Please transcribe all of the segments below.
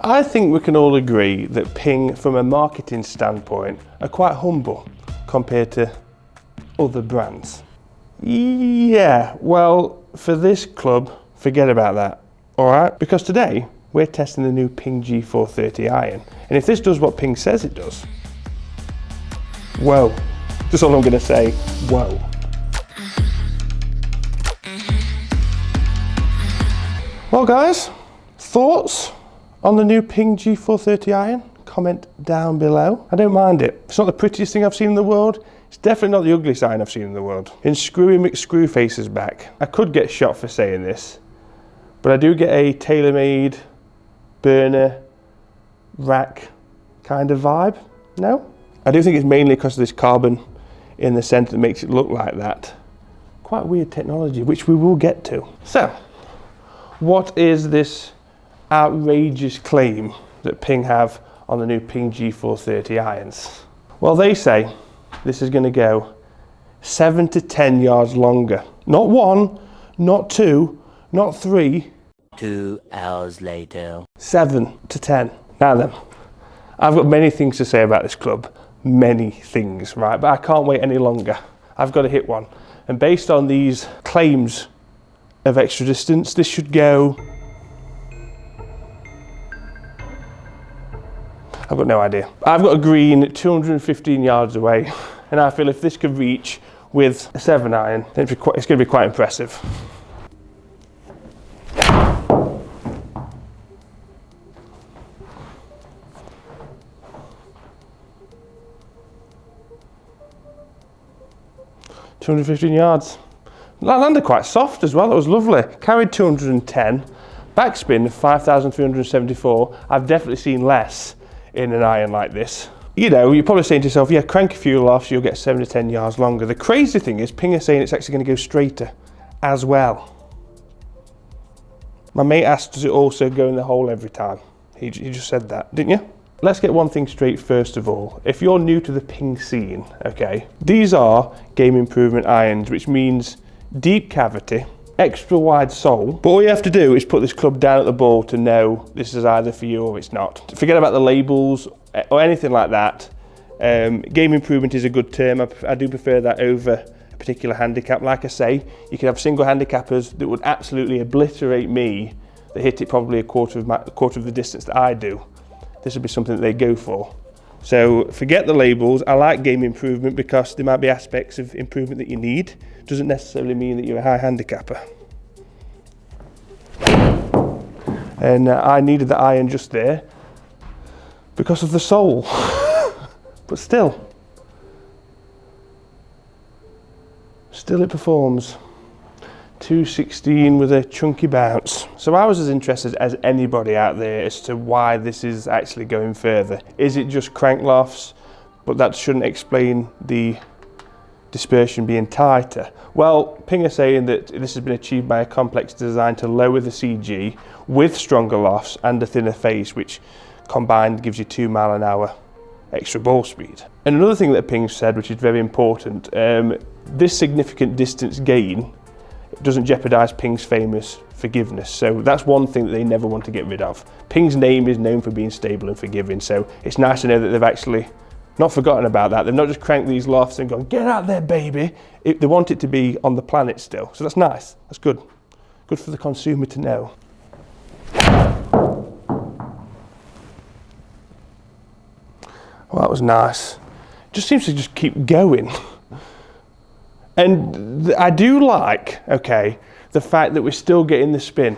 I think we can all agree that Ping, from a marketing standpoint, are quite humble compared to other brands. Yeah, well, for this club, forget about that, all right? Because today, we're testing the new PING G430 iron. And if this does what Ping says it does, whoa. That's all I'm gonna say, whoa. Well guys, thoughts on the new PING G430 iron? Comment down below. I don't mind it. It's not the prettiest thing I've seen in the world. It's definitely not the ugliest iron I've seen in the world. In Screwy McScrew faces back. I could get shot for saying this, but I do get a tailor-made burner rack kind of vibe. No? I do think it's mainly because of this carbon in the centre that makes it look like that. Quite weird technology, which we will get to. So, what is this outrageous claim that Ping have on the new PING G430 irons? Well, they say this is going to go 7 to 10 yards longer. Not 1, not 2, not 3. 2 hours later. 7 to 10. Now then, I've got many things to say about this club. Many things, right? But I can't wait any longer. I've got to hit one. And based on these claims of extra distance, this should go... I've got no idea. I've got a green 215 yards away, and I feel if this could reach with a 7 iron, then it's going to be quite impressive. ...215 yards. That landed quite soft as well, that was lovely. Carried 210, backspin 5,374. I've definitely seen less in an iron like this. You know, you're probably saying to yourself, yeah, crank a few off, so you'll get 7 to 10 yards longer. The crazy thing is, Ping is saying it's actually going to go straighter as well. My mate asked, does it also go in the hole every time? He just said that, didn't you? Let's get one thing straight first of all. If you're new to the Ping scene, okay, these are game improvement irons, which means deep cavity, extra wide sole, but all you have to do is put this club down at the ball to know this is either for you or it's not. Forget about the labels or anything like that. Game improvement is a good term. I do prefer that over a particular handicap. Like I say, you can have single handicappers that would absolutely obliterate me, that hit it probably a quarter of the distance that I do. This would be something that they go for. So forget the labels. I like game improvement because there might be aspects of improvement that you need. Doesn't necessarily mean that you're a high handicapper. And I needed the iron just there because of the sole. But still it performs. 216 with a chunky bounce. So I was as interested as anybody out there as to why this is actually going further. Is it just crank lofts? But that shouldn't explain the dispersion being tighter. Well, Ping are saying that this has been achieved by a complex design to lower the CG with stronger lofts and a thinner face, which combined gives you 2 mile an hour extra ball speed. And another thing that Ping said, which is very important, this significant distance gain doesn't jeopardize Ping's famous forgiveness. So that's one thing that they never want to get rid of. Ping's name is known for being stable and forgiving, so it's nice to know that they've actually not forgotten about that. They've not just cranked these lofts and gone, get out there, baby. They want it to be on the planet still. So that's nice, that's good. Good for the consumer to know. Well, that was nice. Just seems to just keep going. And I do like, okay, the fact that we're still getting the spin.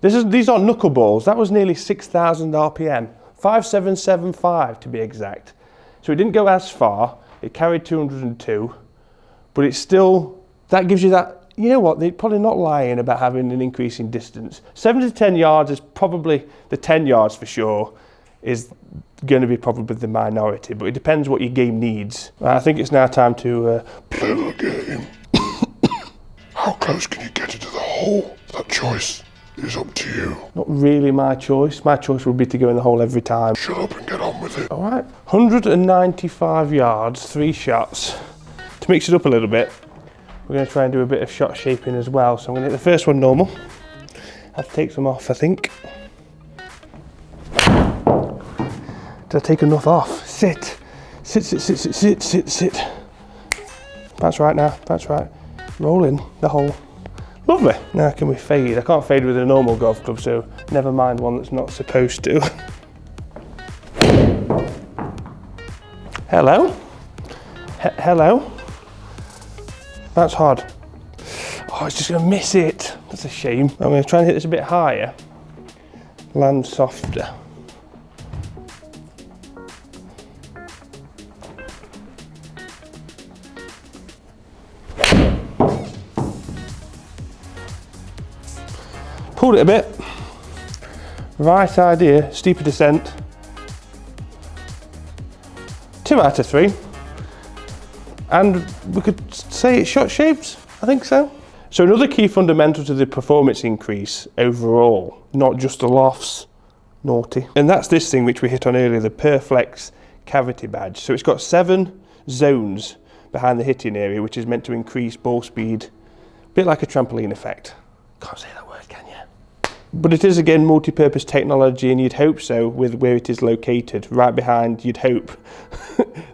These aren't knuckleballs. That was nearly 6,000 RPM, 5775 to be exact. So it didn't go as far. It carried 202, but it's still, that gives you that, you know what, they're probably not lying about having an increasing distance. 7 to 10 yards is probably, the 10 yards for sure, is going to be probably the minority, but it depends what your game needs. I think it's now time to play the game. How close can you get into the hole? That choice is up to you. Not really my choice. My choice would be to go in the hole every time. Shut up and get on with it. All right, 195 yards, 3 shots. To mix it up a little bit, we're going to try and do a bit of shot shaping as well. So I'm going to hit the first one normal. I have to take some off, I think. Did I take enough off? Sit. Sit, sit, sit, sit, sit, sit, sit. That's right now, that's right. Roll in the hole. Lovely. Now can we fade? I can't fade with a normal golf club, so never mind one that's not supposed to. Hello? Hello? That's hard. Oh, it's just gonna miss it. That's a shame. I'm gonna try and hit this a bit higher. Land softer. Pulled it a bit. Right idea, steeper descent. 2 out of 3. And we could say it's shot shaped, I think so. So another key fundamental to the performance increase overall, not just the lofts, naughty. And that's this thing which we hit on earlier, the Perflex cavity badge. So it's got 7 zones behind the hitting area, which is meant to increase ball speed, a bit like a trampoline effect. Can't say that word, can you? But it is again multi-purpose technology, and you'd hope so with where it is located, right behind, you'd hope,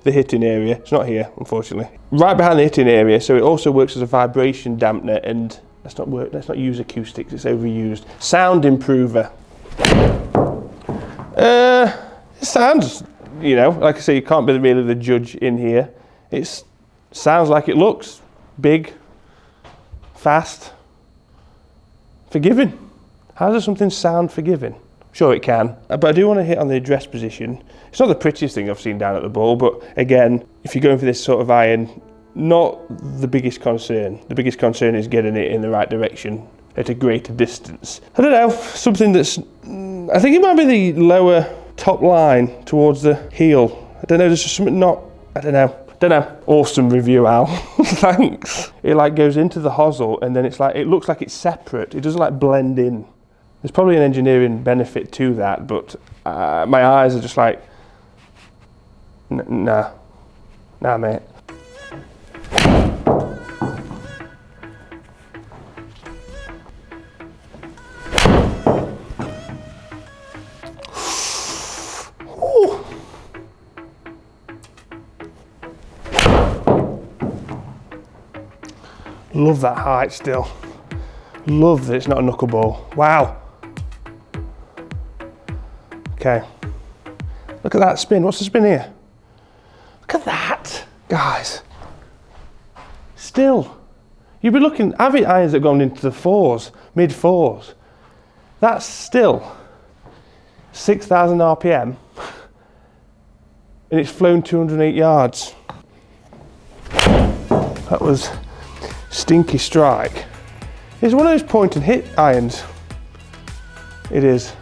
the hitting area. It's not here, unfortunately. Right behind the hitting area, so it also works as a vibration dampener, and let's not use acoustics, it's overused. Sound improver. It sounds, you know, like I say, you can't be really the judge in here. It sounds like it looks. Big, fast, forgiving. How does something sound forgiving? Sure it can, but I do want to hit on the address position. It's not the prettiest thing I've seen down at the ball, but again, if you're going for this sort of iron, not the biggest concern. The biggest concern is getting it in the right direction at a greater distance. I don't know, something that's, I think it might be the lower top line towards the heel. I don't know, there's just something not, I don't know. Awesome review, Al. Thanks. It like goes into the hosel and then it's like, it looks like it's separate. It doesn't like blend in. There's probably an engineering benefit to that, but my eyes are just like, nah, mate. Love that height still. Love that it's not a knuckleball. Wow. Okay. Look at that spin. What's the spin here? Look at that. Guys. Still. You'd be looking, having irons that have gone into the 4s, mid 4s. That's still 6,000 RPM. And it's flown 208 yards. That was stinky strike. It's one of those point and hit irons. It is.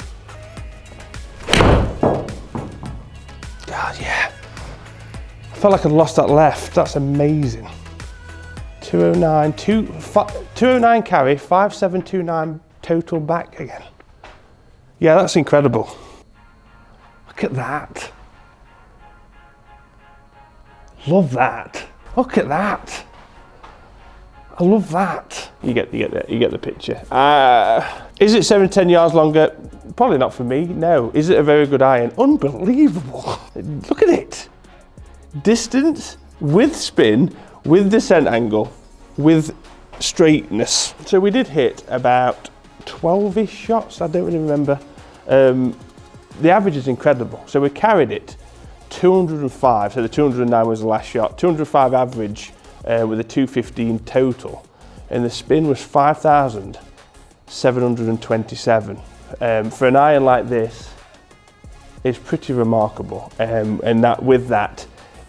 God, yeah. I felt like I'd lost that left. That's amazing. 209, 209 carry, 5729 total back again. Yeah, that's incredible. Look at that. Love that. Look at that. I love that. You get the picture. Is it 7 to 10 yards longer? Probably not for me, no. Is it a very good iron? Unbelievable. Look at it. Distance, with spin, with descent angle, with straightness. So we did hit about 12-ish shots, I don't really remember. The average is incredible. So we carried it 205, so the 209 was the last shot, 205 average, with a 215 total, and the spin was 5,727. For an iron like this, it's pretty remarkable, and that with that,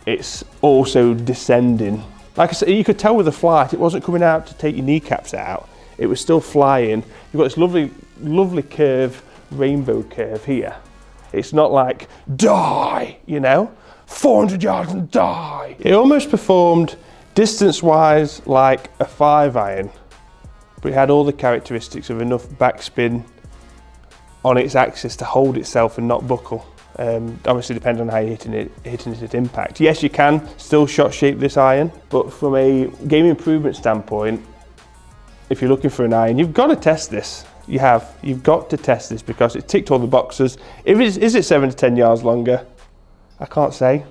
it's also descending. Like I said, you could tell with the flight, it wasn't coming out to take your kneecaps out, it was still flying. You've got this lovely curve, rainbow curve here. It's not like, die, you know, 400 yards and die. It almost performed distance-wise like a 5-iron, but it had all the characteristics of enough backspin on its axis to hold itself and not buckle. Obviously depends on how you're hitting it at impact. Yes, you can still shot shape this iron, but from a game improvement standpoint, if you're looking for an iron, you've got to test this. You've got to test this because it ticked all the boxes. Is it 7 to 10 yards longer? I can't say.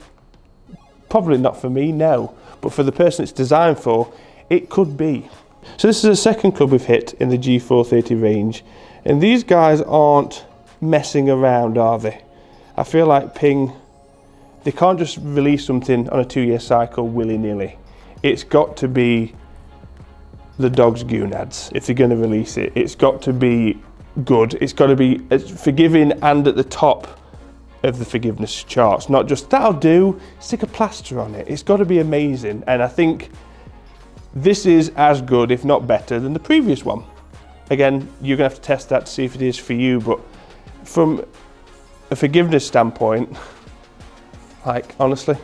Probably not for me, no. But for the person it's designed for, it could be. So this is the second club we've hit in the G430 range. And these guys aren't messing around, are they? I feel like Ping, they can't just release something on a 2-year cycle willy-nilly. It's got to be the dog's gonads if they're going to release it. It's got to be good. It's got to be forgiving and at the top of the forgiveness charts. Not just, that'll do, stick a plaster on it. It's got to be amazing. And I think this is as good, if not better, than the previous one. Again, you're going to have to test that to see if it is for you, but from a forgiveness standpoint, like, honestly,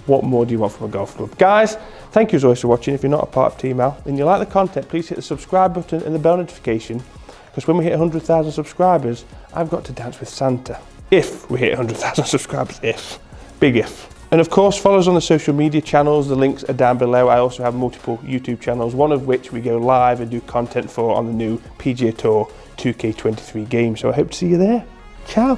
what more do you want from a golf club? Guys, thank you as always for watching. If you're not a part of Team Al and you like the content, please hit the subscribe button and the bell notification, because when we hit 100,000 subscribers, I've got to dance with Santa. If we hit 100,000 subscribers, if. Big if. And of course, follow us on the social media channels. The links are down below. I also have multiple YouTube channels, one of which we go live and do content for on the new PGA Tour 2K23 game. So I hope to see you there. Ciao.